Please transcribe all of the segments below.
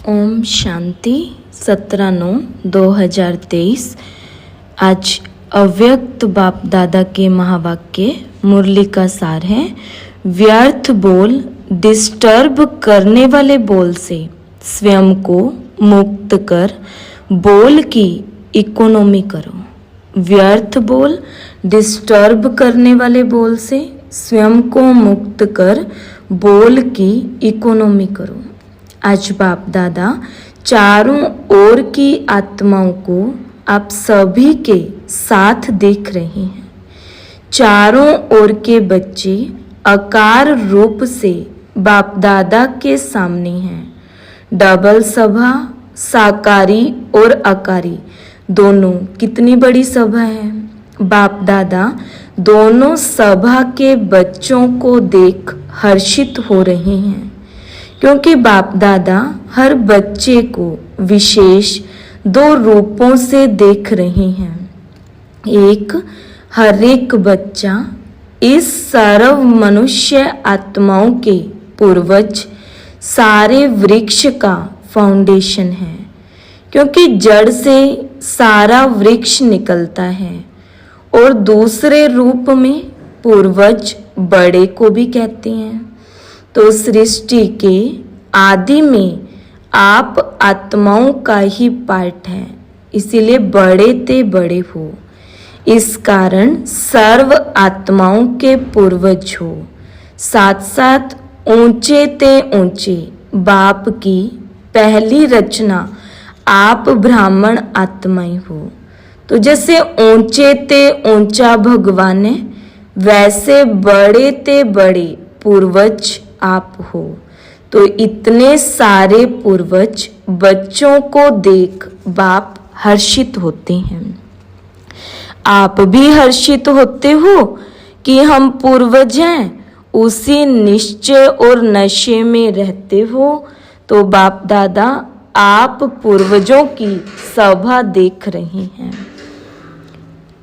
ओम शांति 17/9/2023। आज अव्यक्त बाप दादा के महावाक्य मुरली का सार है। व्यर्थ बोल, डिस्टर्ब करने वाले बोल से स्वयं को मुक्त कर बोल की इकोनॉमी करो। व्यर्थ बोल, डिस्टर्ब करने वाले बोल से स्वयं को मुक्त कर बोल की इकोनॉमी करो। आज बाप दादा चारों ओर की आत्माओं को आप सभी के साथ देख रहे हैं। चारों ओर के बच्चे आकार रूप से बाप दादा के सामने हैं। डबल सभा, साकारी और आकारी दोनों कितनी बड़ी सभा है। बाप दादा दोनों सभा के बच्चों को देख हर्षित हो रहे हैं, क्योंकि बाप दादा हर बच्चे को विशेष दो रूपों से देख रहे हैं। एक, हर एक बच्चा इस सर्व मनुष्य आत्माओं के पूर्वज सारे वृक्ष का फाउंडेशन है, क्योंकि जड़ से सारा वृक्ष निकलता है। और दूसरे रूप में पूर्वज बड़े को भी कहते हैं। तो सृष्टि के आदि में आप आत्माओं का ही पार्ट है, इसीलिए बड़े ते बड़े हो। इस कारण सर्व आत्माओं के पूर्वज हो। साथ साथ ऊंचे ते ऊंचे बाप की पहली रचना आप ब्राह्मण आत्माएं हो। तो जैसे ऊंचे ते ऊंचा भगवान है, वैसे बड़े ते बड़े पूर्वज आप हो। तो इतने सारे पूर्वज बच्चों को देख बाप हर्षित होते हैं। आप भी हर्षित होते हो कि हम पूर्वज हैं, उसी निश्चय और नशे में रहते हो। तो बाप दादा आप पूर्वजों की सभा देख रहे हैं,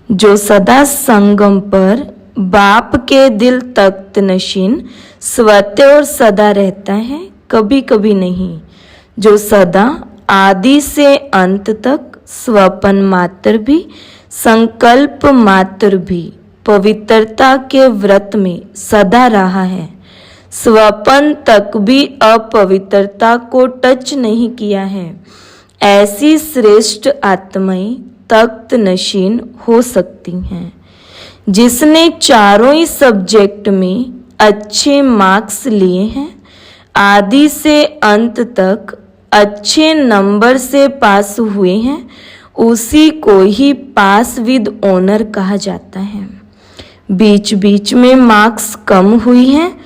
जो सदा संगम पर बाप के दिल तख्त नशीन स्वतः और सदा रहता है, कभी कभी नहीं। जो सदा आदि से अंत तक स्वपन मात्र भी, संकल्प मात्र भी पवित्रता के व्रत में सदा रहा है। स्वपन तक भी अपवित्रता को टच नहीं किया है। ऐसी श्रेष्ठ आत्माएं तख्त नशीन हो सकती हैं, जिसने चारों ही सब्जेक्ट में अच्छे मार्क्स लिए हैं, आदि से अंत तक अच्छे नंबर से पास हुए हैं, उसी को ही पास विद ऑनर कहा जाता है। बीच बीच में मार्क्स कम हुई हैं,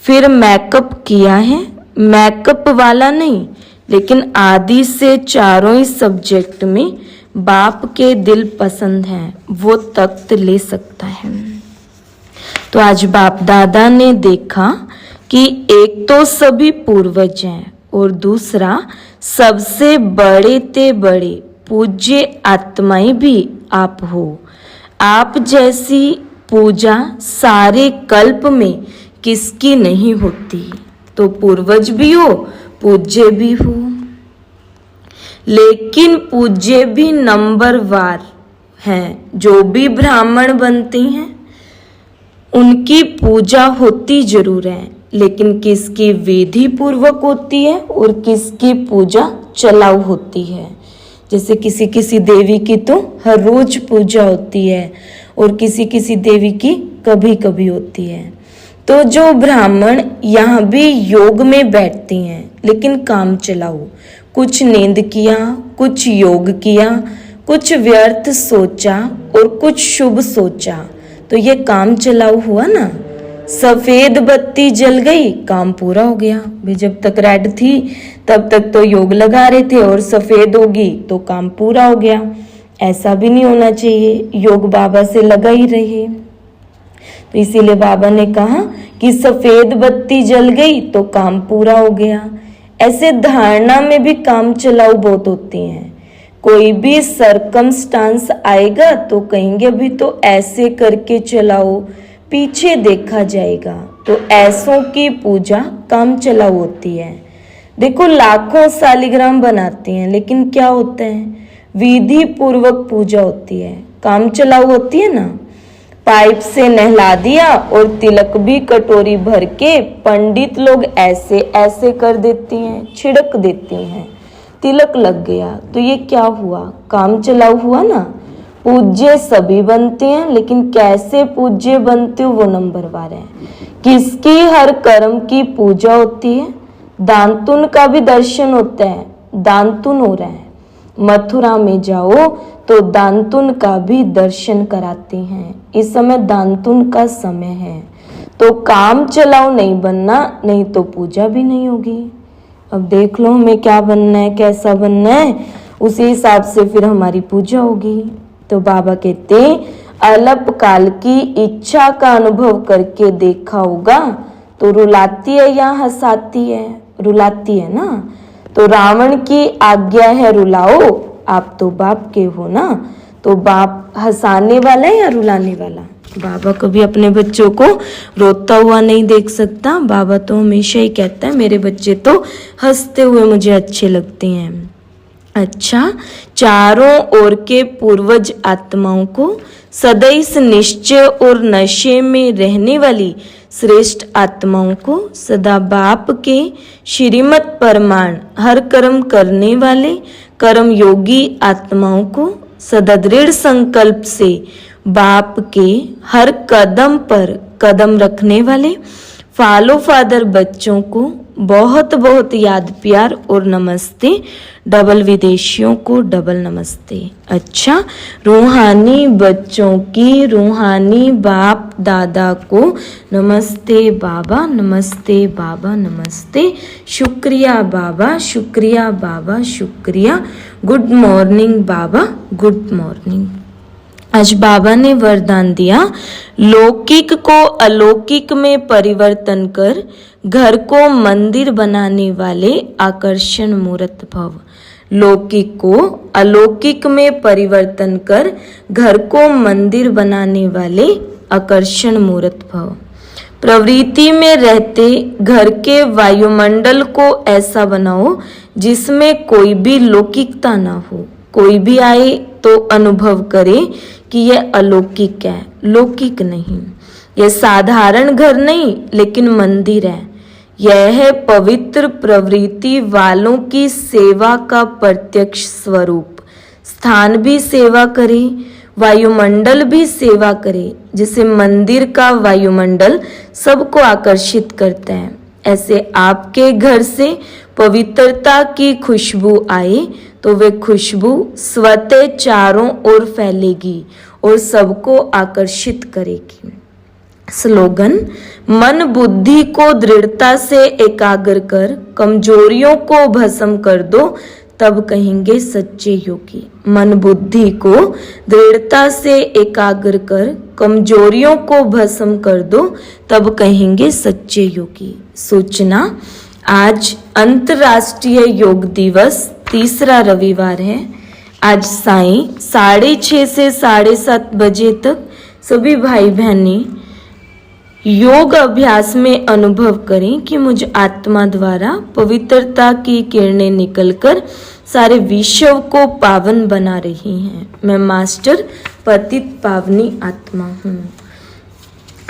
फिर मेकअप किया है, मेकअप वाला नहीं, लेकिन आदि से चारों ही सब्जेक्ट में बाप के दिल पसंद है, वो तख्त ले सकता है। तो आज बाप दादा ने देखा कि एक तो सभी पूर्वज हैं और दूसरा सबसे बड़े ते बड़े पूज्य आत्माएं भी आप हो। आप जैसी पूजा सारे कल्प में किसकी नहीं होती। तो पूर्वज भी हो, पूज्य भी हो, लेकिन पूज्य भी नंबरवार हैं। जो भी ब्राह्मण बनते हैं उनकी पूजा होती जरूर है, लेकिन किसकी विधि पूर्वक होती है और किसकी पूजा चलाऊ होती है। जैसे किसी किसी देवी की तो हर रोज पूजा होती है और किसी किसी देवी की कभी कभी होती है। तो जो ब्राह्मण यहाँ भी योग में बैठते हैं, लेकिन काम चलाऊ, कुछ नींद किया, कुछ योग किया, कुछ व्यर्थ सोचा और कुछ शुभ सोचा, तो ये काम चलाऊ हुआ ना। सफेद बत्ती जल गई, काम पूरा हो गया। भी जब तक रेड थी तब तक तो योग लगा रहे थे, और सफेद होगी तो काम पूरा हो गया। ऐसा भी नहीं होना चाहिए, योग बाबा से लगा ही रहे। तो इसीलिए बाबा ने कहा कि सफेद बत्ती जल गई तो काम पूरा हो गया। ऐसे धारणा में भी काम चलाऊ बहुत होते हैं। कोई भी सरकमस्टांस आएगा तो कहेंगे अभी तो ऐसे करके चलाओ, पीछे देखा जाएगा। तो ऐसों की पूजा काम चलाऊ होती है। देखो लाखों शालिग्राम बनाते हैं, लेकिन क्या होता है, विधि पूर्वक पूजा होती है, काम चलाऊ होती है ना। पाइप से नहला दिया और तिलक भी कटोरी भर के पंडित लोग ऐसे ऐसे कर देती हैं, छिड़क देती हैं, तिलक लग गया, तो ये क्या हुआ, काम चलाऊ हुआ ना। पूज्य सभी बनते हैं, लेकिन कैसे पूज्य बनते हो वो नंबरवार है। किसकी हर कर्म की पूजा होती है। दांतुन का भी दर्शन होता है, दांतुन हो रहा है, मथुरा में जाओ तो दांतुन का भी दर्शन कराते हैं। इस समय दांतुन का समय है, तो काम चलाओ नहीं बनना, नहीं तो पूजा भी नहीं होगी। अब देख लो हमें क्या बनना है, कैसा बनना है, उसी हिसाब से फिर हमारी पूजा होगी। तो बाबा कहते अल्प काल की इच्छा का अनुभव करके देखा होगा तो रुलाती है या हंसाती है, रुलाती है ना। तो रावण की आज्ञा है रुलाओ, आप तो बाप के हो ना, तो बाप हंसाने वाला है या रुलाने वाला। बाबा कभी अपने बच्चों को रोता हुआ नहीं देख सकता। बाबा तो हमेशा ही कहता है मेरे बच्चे तो हंसते हुए मुझे अच्छे लगते हैं। अच्छा, चारों ओर के पूर्वज आत्माओं को सदा इस निश्चय और नशे में रहने वाली श्रेष्ठ आत्माओं को सदा बाप के श्रीमत परमाण हर कर्म करने वाले कर्म योगी आत्माओं को सदा दृढ़ संकल्प से बाप के हर कदम पर कदम रखने वाले फॉलो फादर बच्चों को बहुत बहुत याद प्यार और नमस्ते। डबल विदेशियों को डबल नमस्ते। अच्छा, रूहानी बच्चों की रूहानी बाप दादा को नमस्ते बाबा, नमस्ते बाबा, नमस्ते, शुक्रिया बाबा, शुक्रिया बाबा, शुक्रिया, गुड मॉर्निंग बाबा, गुड मॉर्निंग। आज बाबा ने वरदान दिया, लौकिक को अलौकिक में परिवर्तन कर घर को मंदिर बनाने वाले आकर्षण मूर्त भव। लौकिक को अलौकिक में परिवर्तन कर घर को मंदिर बनाने वाले आकर्षण मूर्त भव। प्रवृत्ति में रहते घर के वायुमंडल को ऐसा बनाओ जिसमें कोई भी लौकिकता ना हो। कोई भी आए तो अनुभव करे कि यह अलौकिक है, लौकिक नहीं। यह साधारण घर नहीं लेकिन मंदिर है। यह है पवित्र प्रवृत्ति वालों की सेवा का प्रत्यक्ष स्वरूप। स्थान भी सेवा करे, वायुमंडल भी सेवा करे। जैसे मंदिर का वायुमंडल सबको आकर्षित करता है, ऐसे आपके घर से पवित्रता की खुशबू आए तो वे खुशबू स्वतः चारों ओर फैलेगी और सबको आकर्षित करेगी। स्लोगन, मन बुद्धि को दृढ़ता से एकाग्र कर कमजोरियों को भस्म कर दो, तब कहेंगे सच्चे योगी। मन बुद्धि को दृढ़ता से एकाग्र कर कमजोरियों को भस्म कर दो, तब कहेंगे सच्चे योगी। सूचना, आज अंतर्राष्ट्रीय योग दिवस, तीसरा रविवार है। आज सायं 6:30 से 7:30 बजे तक सभी भाई बहनें योग अभ्यास में अनुभव करें कि मुझ आत्मा द्वारा पवित्रता की किरणें निकलकर सारे विश्व को पावन बना रही हैं। मैं मास्टर पतित पावनी आत्मा हूँ।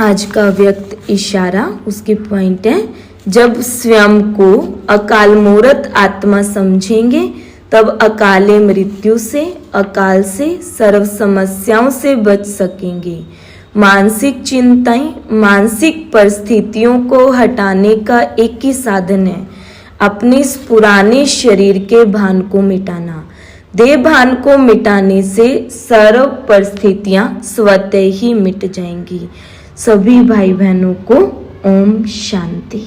आज का व्यक्त इशारा, उसकी पॉइंट है, जब स्वयं को अकाल मूर्त आत्मा समझेंगे तब अकाले मृत्यु से, अकाल से, सर्व समस्याओं से बच सकेंगे। मानसिक चिंताएं, मानसिक परिस्थितियों को हटाने का एक ही साधन है, अपने इस पुराने शरीर के भान को मिटाना। देह भान को मिटाने से सर्व परिस्थितियां स्वतः ही मिट जाएंगी। सभी भाई बहनों को ओम शांति।